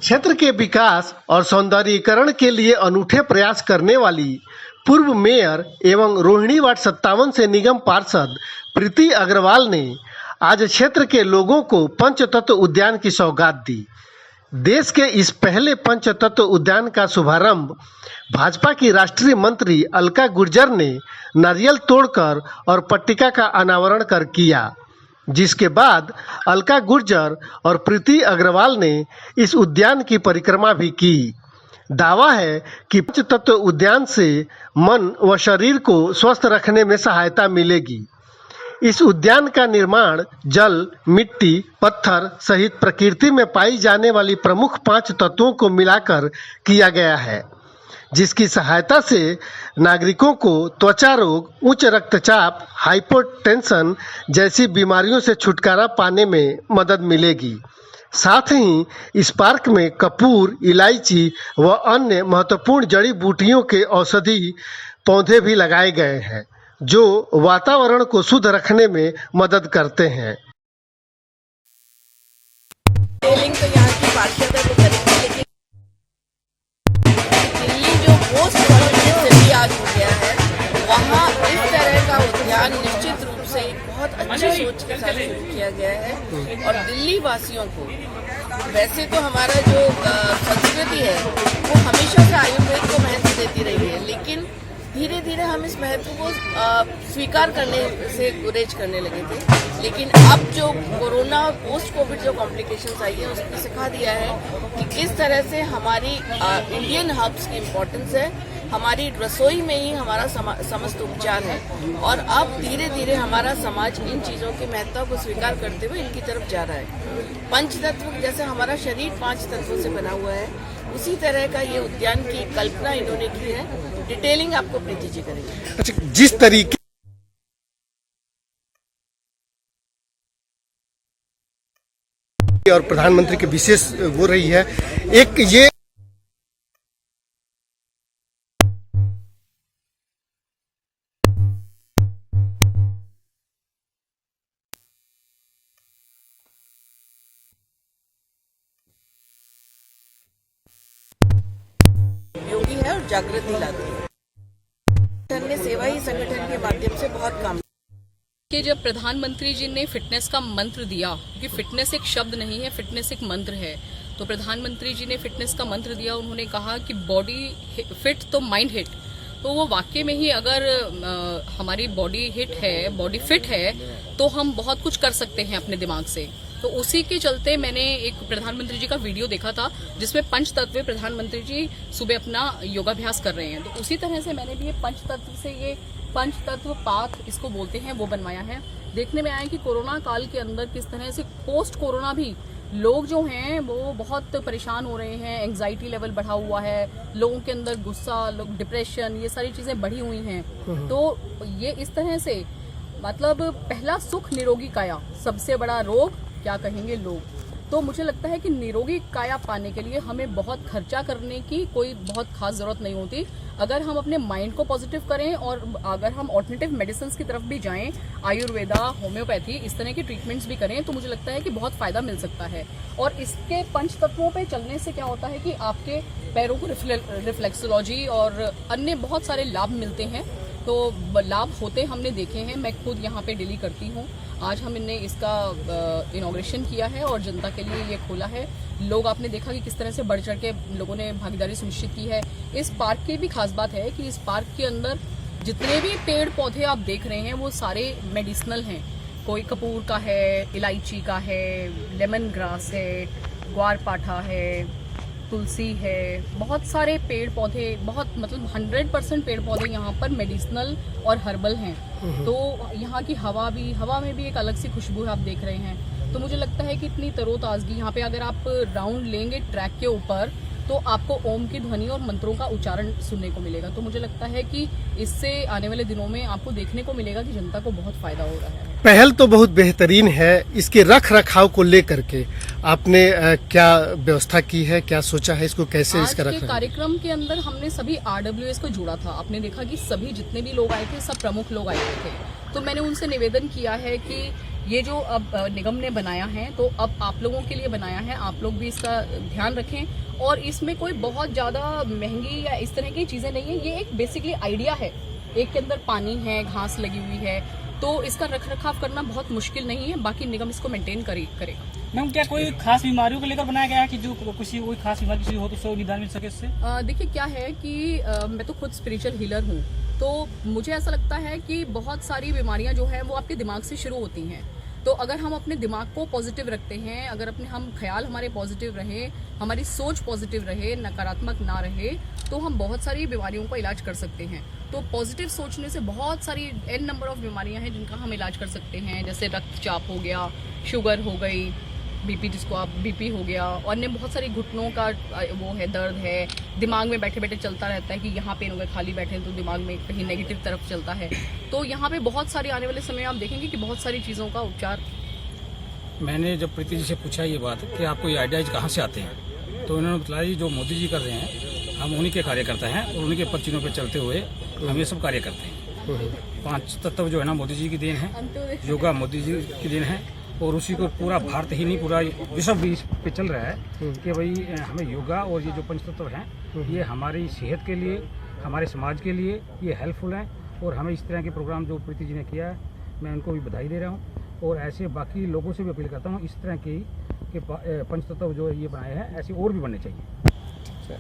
क्षेत्र के विकास और सौंदर्यीकरण के लिए अनूठे प्रयास करने वाली पूर्व मेयर एवं रोहिणी वार्ड 57 से निगम पार्षद प्रीति अग्रवाल ने आज क्षेत्र के लोगों को पंचतत्व उद्यान की सौगात दी। देश के इस पहले पंचतत्व उद्यान का शुभारंभ भाजपा की राष्ट्रीय मंत्री अलका गुर्जर ने नारियल तोड़कर और पट्टिका का अनावरण कर किया, जिसके बाद अलका गुर्जर और प्रीति अग्रवाल ने इस उद्यान की परिक्रमा भी की। दावा है कि पंचतत्व उद्यान से मन व शरीर को स्वस्थ रखने में सहायता मिलेगी। इस उद्यान का निर्माण जल, मिट्टी, पत्थर सहित प्रकृति में पाई जाने वाली प्रमुख 5 तत्वों को मिलाकर किया गया है, जिसकी सहायता से नागरिकों को त्वचा रोग, उच्च रक्तचाप, हाइपोटेंशन जैसी बीमारियों से छुटकारा पाने में मदद मिलेगी। साथ ही इस पार्क में कपूर, इलायची व अन्य महत्वपूर्ण जड़ी बूटियों के औषधि पौधे भी लगाए गए हैं, जो वातावरण को शुद्ध रखने में मदद करते हैं। तो यहाँ की पार्षद है वो करेंगे, लेकिन दिल्ली जो मोस्ट डेवलप्ड सिटी आज हो गया है, वहाँ इस तरह का उद्यान निश्चित रूप से बहुत अच्छी सोच के साथ शुरू किया गया है। और दिल्ली वासियों को वैसे तो हमारा जो संस्कृति है वो हमेशा से आयुर्वेद को महत्व देती रही है, लेकिन धीरे धीरे हम इस महत्व को स्वीकार करने से गुरेज करने लगे थे। लेकिन अब जो कोरोना और पोस्ट कोविड जो कॉम्प्लिकेशंस आई है, उसने सिखा दिया है कि किस तरह से हमारी इंडियन हर्ब्स की इम्पोर्टेंस है। हमारी रसोई में ही हमारा समस्त उपचार है, और अब धीरे धीरे हमारा समाज इन चीज़ों की महत्ता को स्वीकार करते हुए इनकी तरफ जा रहा है। पंचतत्व जैसे हमारा शरीर 5 तत्वों से बना हुआ है, उसी तरह का ये उद्यान की कल्पना इन्होंने की है। डिटेलिंग आपको प्रीति जी करेंगे। अच्छा, जिस तरीके और प्रधानमंत्री की विशेष वो रही है, एक ये योगी है और जागृति लाती है। संगठन ने सेवा ही संगठन के माध्यम से बहुत काम कि जब प्रधानमंत्री जी ने फिटनेस का मंत्र दिया, क्योंकि फिटनेस एक शब्द नहीं है, फिटनेस एक मंत्र है, तो प्रधानमंत्री जी ने फिटनेस का मंत्र दिया। उन्होंने कहा कि बॉडी फिट तो माइंड हिट। तो वो वाकई में ही अगर हमारी बॉडी हिट है, बॉडी फिट है, तो हम बहुत कुछ कर सकते हैं अपने दिमाग से। तो उसी के चलते मैंने एक प्रधानमंत्री जी का वीडियो देखा था, जिसमें पंचतत्व प्रधानमंत्री जी सुबह अपना योगाभ्यास कर रहे हैं। तो उसी तरह से मैंने भी ये पंचतत्व से ये पंचतत्व पाथ इसको बोलते हैं वो बनवाया है। देखने में आया कि कोरोना काल के अंदर किस तरह से पोस्ट कोरोना भी लोग जो हैं वो बहुत परेशान हो रहे हैं, एंग्जाइटी लेवल बढ़ा हुआ है, लोगों के अंदर गुस्सा, लोग डिप्रेशन, ये सारी चीजें बढ़ी हुई हैं। तो ये इस तरह से मतलब पहला सुख निरोगी काया, सबसे बड़ा रोग क्या कहेंगे लोग। तो मुझे लगता है कि निरोगी काया पाने के लिए हमें बहुत खर्चा करने की कोई बहुत खास जरूरत नहीं होती। अगर हम अपने माइंड को पॉजिटिव करें और अगर हम ऑल्टरनेटिव मेडिसिन की तरफ भी जाएं, आयुर्वेदा, होम्योपैथी, इस तरह की ट्रीटमेंट्स भी करें, तो मुझे लगता है कि बहुत फायदा मिल सकता है। और इसके पंच तत्वों पे चलने से क्या होता है कि आपके पैरों को रिफ्लेक्सोलॉजी और अन्य बहुत सारे लाभ मिलते हैं। तो लाभ होते हमने देखे हैं, मैं खुद यहाँ पे डेली करती हूँ। आज हमने इसका इनॉग्रेशन किया है और जनता के लिए ये खोला है। लोग आपने देखा कि किस तरह से बढ़ चढ़ के लोगों ने भागीदारी सुनिश्चित की है। इस पार्क की भी खास बात है कि इस पार्क के अंदर जितने भी पेड़ पौधे आप देख रहे हैं वो सारे मेडिसिनल हैं। कोई कपूर का है, इलायची का है, लेमन ग्रास है, ग्वारपाठा है, तुलसी है, बहुत सारे पेड़ पौधे, बहुत मतलब 100% पेड़ पौधे यहाँ पर मेडिसिनल और हर्बल हैं। तो यहाँ की हवा में भी एक अलग सी खुशबू है, आप देख रहे हैं। तो मुझे लगता है कि इतनी तरोताजगी यहाँ पे, अगर आप राउंड लेंगे ट्रैक के ऊपर, तो आपको ओम की ध्वनि और मंत्रों का उच्चारण सुनने को मिलेगा। तो मुझे लगता है कि इससे आने वाले दिनों में आपको देखने को मिलेगा कि जनता को बहुत फायदा हो रहा है। पहल तो बहुत बेहतरीन है। इसके रख रखाव को लेकर के आपने क्या व्यवस्था की है, क्या सोचा है, इसको कैसे इसका रख रखाव? कार्यक्रम के अंदर हमने सभी RWS को जोड़ा था। आपने देखा कि सभी जितने भी लोग आए थे, सब प्रमुख लोग आए थे। तो मैंने उनसे निवेदन किया है कि ये जो अब निगम ने बनाया है तो अब आप लोगों के लिए बनाया है, आप लोग भी इसका ध्यान रखें। और इसमें कोई बहुत ज़्यादा महंगी या इस तरह की चीज़ें नहीं है, ये एक बेसिकली आइडिया है। एक के अंदर पानी है, घास लगी हुई है, तो इसका रख रखाव करना बहुत मुश्किल नहीं है, बाकी निगम इसको मेंटेन करेगा। मैम, क्या कोई खास बीमारियों को लेकर बनाया गया है कि जो किसी कोई खास बीमारी किसी हो तो उससे निदान मिल सके इससे? देखिए क्या है कि मैं तो खुद स्पिरिचुअल हीलर हूँ, तो मुझे ऐसा लगता है कि बहुत सारी बीमारियां जो है वो आपके दिमाग से शुरू होती हैं। तो अगर हम अपने दिमाग को पॉजिटिव रखते हैं, अगर हम ख्याल हमारे पॉजिटिव रहे, हमारी सोच पॉजिटिव रहे, नकारात्मक ना रहे, तो हम बहुत सारी बीमारियों का इलाज कर सकते हैं। तो पॉजिटिव सोचने से बहुत सारी n नंबर ऑफ बीमारियां हैं जिनका हम इलाज कर सकते हैं, जैसे रक्तचाप हो गया, शुगर हो गई, बीपी जिसको आप बीपी हो गया, और अन्य बहुत सारी घुटनों का वो है, दर्द है, दिमाग में बैठे बैठे चलता रहता है कि यहाँ पेन हो गया, खाली बैठे हैं तो दिमाग में कहीं नेगेटिव तरफ चलता है। तो यहाँ पे बहुत सारी आने वाले समय आप देखेंगे कि बहुत सारी चीज़ों का उपचार। मैंने जब प्रीति जी से पूछा ये बात कि आपको ये आइडियाज कहाँ से आते हैं, तो उन्होंने बताया जो मोदी जी कर रहे हैं हम उन्हीं के कार्यकर्ता हैं और उन्हीं के पचिनों पर चलते हुए हम ये सब कार्य करते हैं। 5 तत्व जो है ना मोदी जी की देन है, योगा मोदी जी की देन है, और उसी को पूरा भारत ही नहीं पूरा विश्व भी इस पे चल रहा है कि भाई हमें योगा और ये जो पंचतत्व हैं ये हमारी सेहत के लिए, हमारे समाज के लिए ये हेल्पफुल हैं। और हमें इस तरह के प्रोग्राम जो प्रीति जी ने किया है मैं उनको भी बधाई दे रहा हूँ, और ऐसे बाकी लोगों से भी अपील करता हूँ इस तरह की कि पंचतत्व जो ये बनाए हैं ऐसे और भी बनने चाहिए।